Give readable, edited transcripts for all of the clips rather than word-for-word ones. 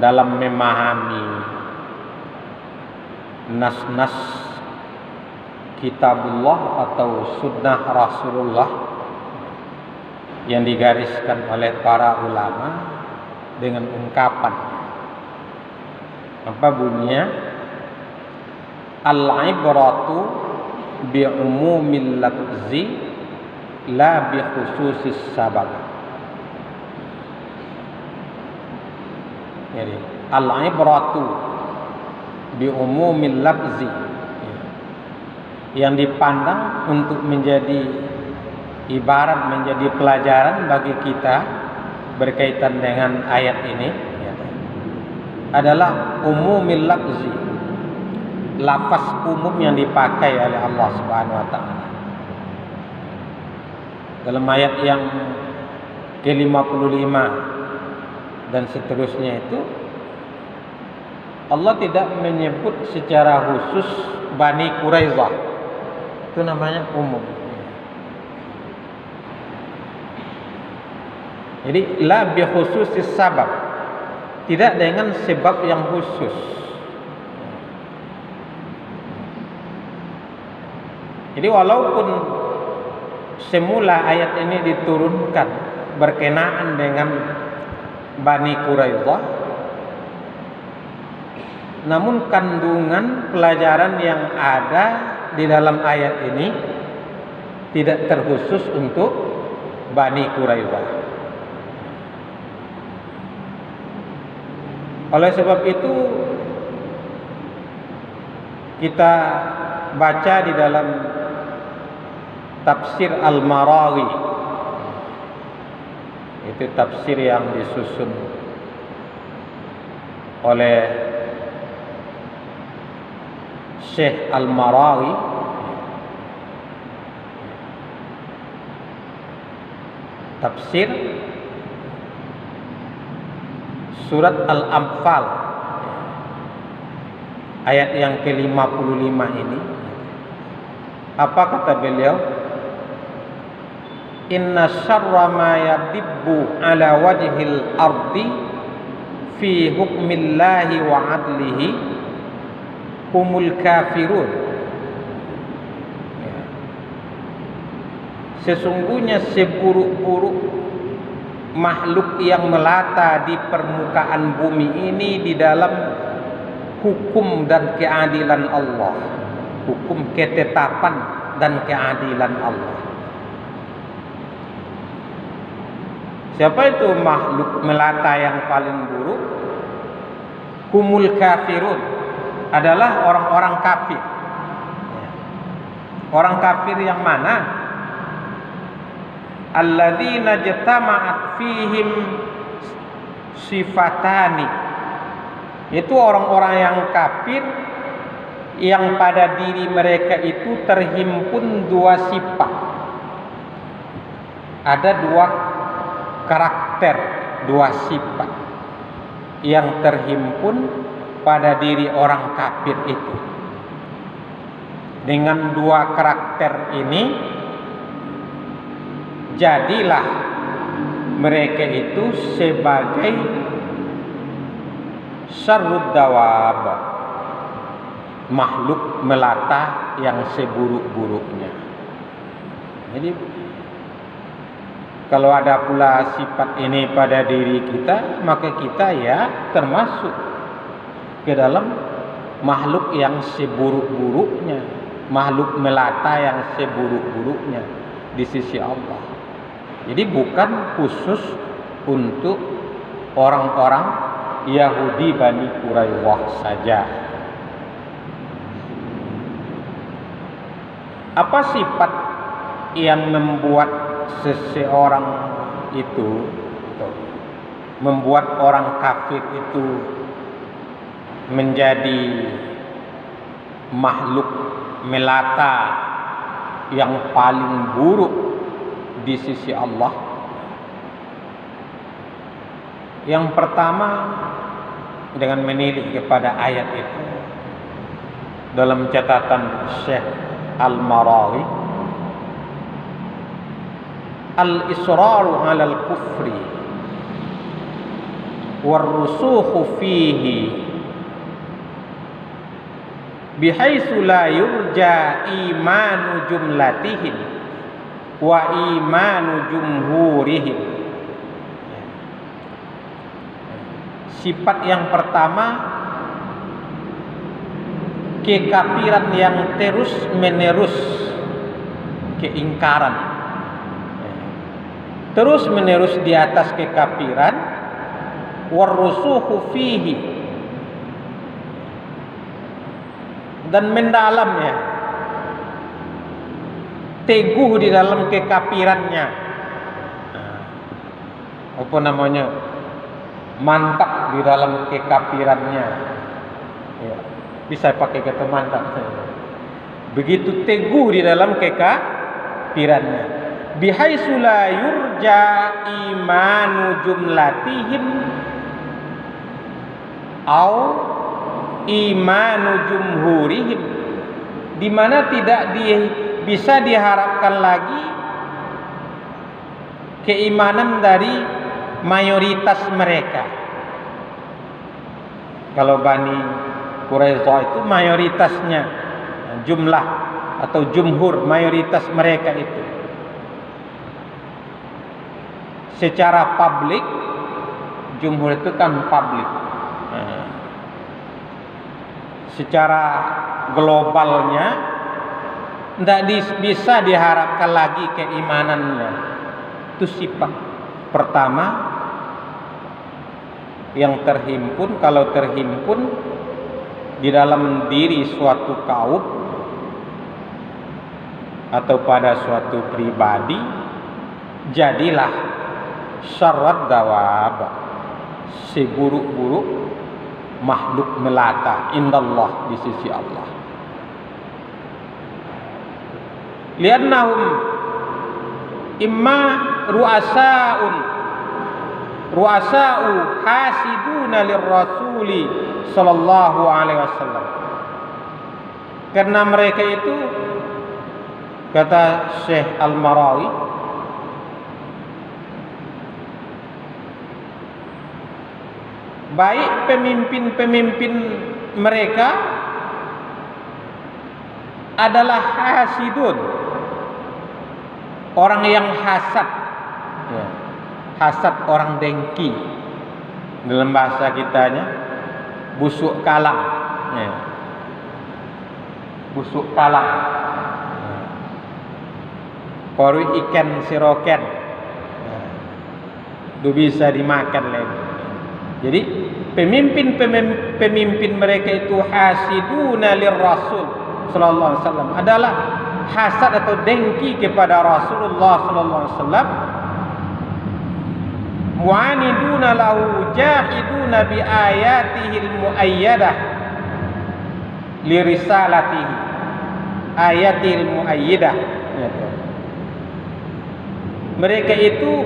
dalam memahami nas-nas kitabullah atau sunnah Rasulullah yang digariskan oleh para ulama dengan ungkapan apa bunyinya, al-ibratu bi umumil lafzi la bi khususis sabab. Jadi al-ibratu bi umumil lafzi, yang dipandang untuk menjadi ibarat, menjadi pelajaran bagi kita berkaitan dengan ayat ini adalah umumil lafzi, lafaz umum yang dipakai oleh Allah Subhanahu wa taala. Dalam ayat yang ke-55 dan seterusnya itu Allah tidak menyebut secara khusus Bani Quraidah. Itu namanya umum. Jadi la bi khususis sabab, tidak dengan sebab yang khusus. Jadi walaupun semula ayat ini diturunkan berkenaan dengan Bani Quraidah, namun kandungan pelajaran yang ada di dalam ayat ini tidak terkhusus untuk Bani Quraidah. Oleh sebab itu kita baca di dalam tafsir Al-Marawi, itu tafsir yang disusun oleh Syekh Al-Marawi, tafsir surat Al-Anfal ayat yang ke-55 ini. Apa kata beliau? Inna syarra ma yadibbu ala wajhil ardi fi hukmillahi wa adlihi humul kafirun. Sesungguhnya seburuk-buruk makhluk yang melata di permukaan bumi ini di dalam hukum dan keadilan Allah, hukum ketetapan dan keadilan Allah. Siapa itu makhluk melata yang paling buruk? Humul kafirun, adalah orang-orang kafir. Orang kafir yang mana? Alladzina jatama'at fihim sifatani, itu orang-orang yang kafir yang pada diri mereka itu terhimpun dua sifat. Ada dua karakter, dua sifat yang terhimpun pada diri orang kafir itu. Dengan dua karakter ini jadilah mereka itu sebagai syarrud dawab, makhluk melata yang seburuk-buruknya. Jadi kalau ada pula sifat ini pada diri kita, maka kita ya termasuk ke dalam makhluk yang seburuk-buruknya, makhluk melata yang seburuk-buruknya di sisi Allah. Jadi bukan khusus untuk orang-orang Yahudi Bani Quraidah saja. Apa sifat yang membuat seseorang itu, membuat orang kafir itu menjadi makhluk melata yang paling buruk di sisi Allah? Yang pertama, dengan menilik kepada ayat itu, dalam catatan Syekh Al-Marawi, al-israru 'alal kufri war-rusukhu fihi bihaitsu la yurja imanu jumlatihim wa imanu jumhurihim. Sifat yang pertama, kekafiran yang terus menerus, keingkaran terus menerus di atas kekafiran, warrusuhu fihi, dan mendalamnya, teguh di dalam kekafirannya, apa namanya, mantap di dalam kekafirannya, ya, bisa pakai kata mantap. Begitu teguh di dalam kekafirannya. Bihaitsu la yurja imanu jumlatihim au imanu jumhurihim, di mana tidak bisa diharapkan lagi keimanan dari mayoritas mereka. Kalau Bani Quraisyah itu mayoritasnya, jumlah atau jumhur, mayoritas mereka itu secara publik, jumhur itu kan publik. Secara globalnya tidak bisa diharapkan lagi keimanannya. Itu sifat pertama yang terhimpun, kalau terhimpun di dalam diri suatu kaum atau pada suatu pribadi, jadilah syarrad dawab, seburuk-buruk makhluk melata indallah, di sisi Allah. Liannahum imma ru'asa'u hasiduna lirrasuli sallallahu alaihi wasallam. Karena mereka itu, kata Syekh Al-Marawi, baik pemimpin-pemimpin mereka adalah hasidun, orang yang hasad, ya. Hasad, orang dengki, dalam bahasa kitanya busuk kalang, ya. Busuk kalang, korui ikan siroken, ya. Itu bisa dimakan lagi. Jadi pemimpin mereka itu hasiduna lirrasul sallallahu alaihi wasallam, adalah hasad atau dengki kepada Rasulullah sallallahu alaihi wasallam. Mu'aniduna lahu jahiduna bi ayatihil muayyadah li risalatihi, ayatil muayyidah. Mereka itu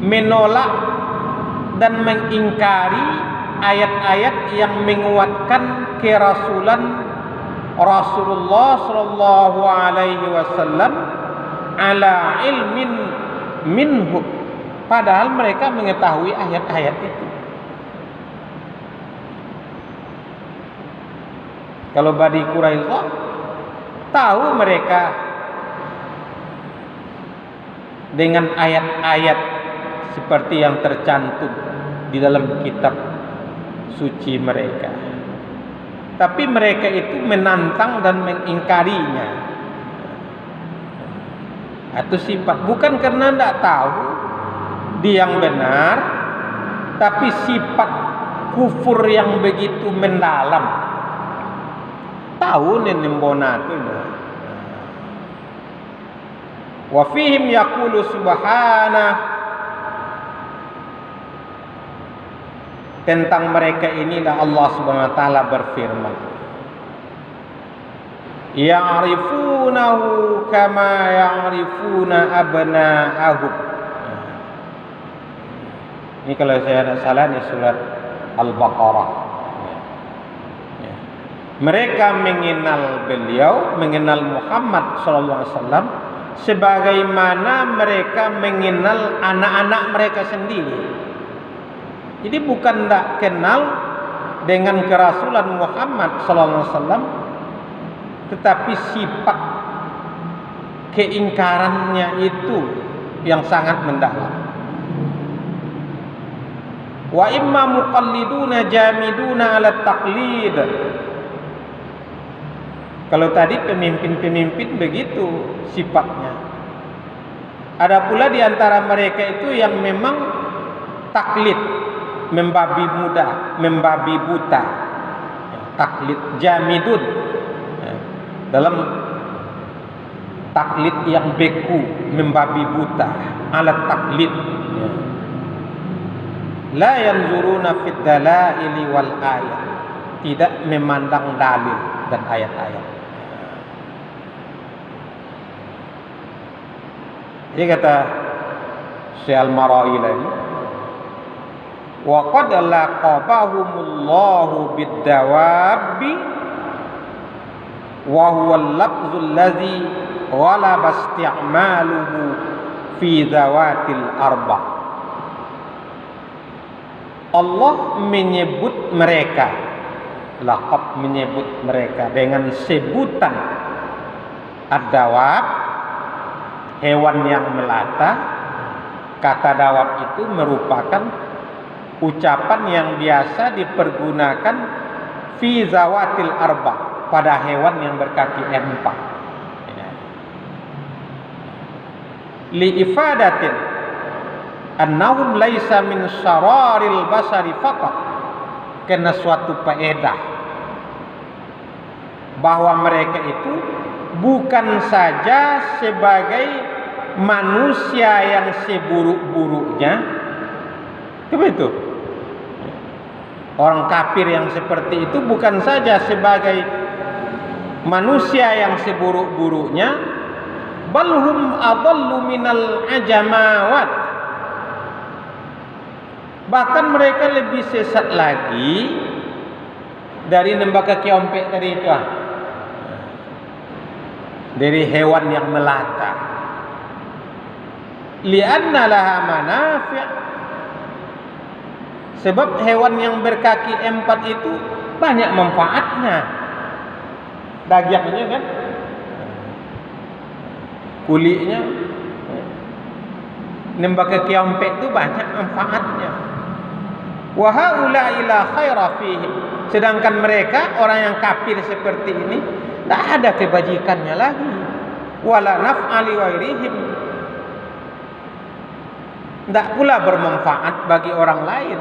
menolak dan mengingkari ayat-ayat yang menguatkan kerasulan Rasulullah sallallahu alaihi wasallam ala ilmin minhu, padahal mereka mengetahui ayat-ayat itu. Kalau Bani Quraisyah tahu mereka dengan ayat-ayat seperti yang tercantum di dalam kitab suci mereka, tapi mereka itu menantang dan mengingkarinya. Atau sifat, bukan karena tidak tahu dia yang benar, tapi sifat kufur yang begitu mendalam. Tahu nembona itu. Wa fihim yaqulu subhana, tentang mereka inilah Allah Subhanahu wa taala berfirman, ya'rifunahu kama ya'rifuna abna'ahum. Ini kalau saya tidak salah ini surat Al-Baqarah. Mereka mengenal beliau, mengenal Muhammad sallallahu alaihi wasallam sebagaimana mereka mengenal anak-anak mereka sendiri. Jadi bukan tak kenal dengan kerasulan Muhammad sallallahu alaihi wasallam, tetapi sifat keingkarannya itu yang sangat mendalam. Wa imma muqalliduna jamiduna ala taqlid. Kalau tadi pemimpin-pemimpin begitu sifatnya. Ada pula di antara mereka itu yang memang taklid, membabi buta. Taklid jamidun. Dalam taklid yang beku, membabi buta, ala taklid. La yanzuruna fid dalaili wal ayat. Tidak memandang dalil dan ayat-ayat. Jadi kata Syekh Al-Marawi lagi, wa qad laqabahumullahu bid-dawabi wa huwa al-lafzul ladzi ghalaba isti'maluhu fi zawatil arba'. Allah menyebut mereka, laqab menyebut mereka dengan sebutan ad-dawab, hewan yang melata. Kata dawab itu merupakan ucapan yang biasa dipergunakan fi zawatil arba, pada hewan yang berkaki empat. Li ifadatin annahum laisa min syararil basari faqat, karena suatu faedah bahwa mereka itu bukan saja sebagai manusia yang seburuk-buruknya. Begitu. Orang kafir yang seperti itu bukan saja sebagai manusia yang seburuk-buruknya, balhum adallu minal ajamawat. Bahkan mereka lebih sesat lagi dari nembaka kiompek tadi itu, dari hewan yang melata. Li'anna laha manafi', sebab hewan yang berkaki empat itu banyak manfaatnya. Dagingnya kan, kulitnya, nembaka kiompek itu banyak manfaatnya. Wa haula ila khaira fihim, sedangkan mereka orang yang kafir seperti ini tak ada kebajikannya lagi. Wala naf'ali wairihim, tidak pula bermanfaat bagi orang lain.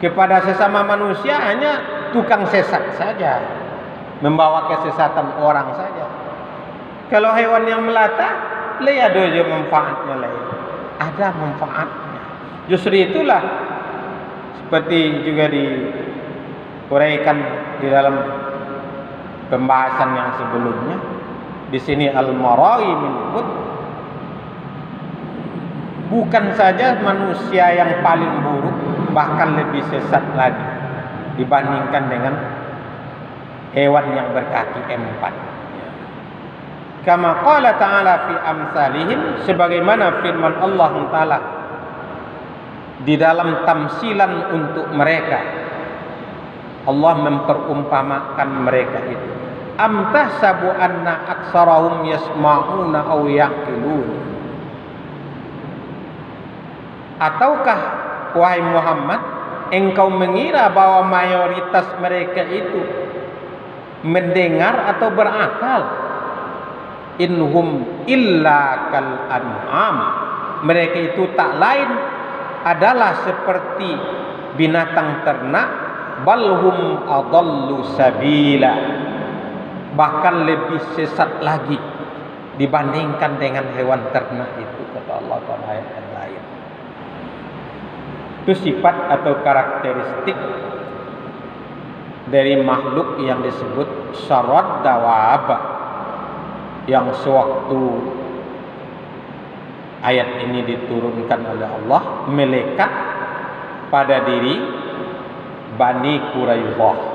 Kepada sesama manusia hanya tukang sesat saja, membawa kesesatan orang saja. Kalau hewan yang melata, ada aja manfaatnya lain. Ada manfaatnya. Justru itulah seperti juga diuraikan di dalam pembahasan yang sebelumnya. Di sini Al-Marawi menyebut bukan saja manusia yang paling buruk, bahkan lebih sesat lagi dibandingkan dengan hewan yang berkaki empat. Kama qala ta'ala fi amsalihim, sebagaimana firman Allah Ta'ala di dalam tamsilan untuk mereka. Allah memperumpamakan mereka itu. Am tahsabu anna aktsarahum yasma'una aw yaqilun. Ataukah wahai Muhammad, engkau mengira bahwa mayoritas mereka itu mendengar atau berakal? Inhum illa kal an'am, mereka itu tak lain adalah seperti binatang ternak. Balhum adallu sabila, bahkan lebih sesat lagi dibandingkan dengan hewan ternak itu, kata Allah pada ayat yang lain. Itu sifat atau karakteristik dari makhluk yang disebut syarad dawab, yang sewaktu ayat ini diturunkan oleh Allah melekat pada diri Bani Quraidah.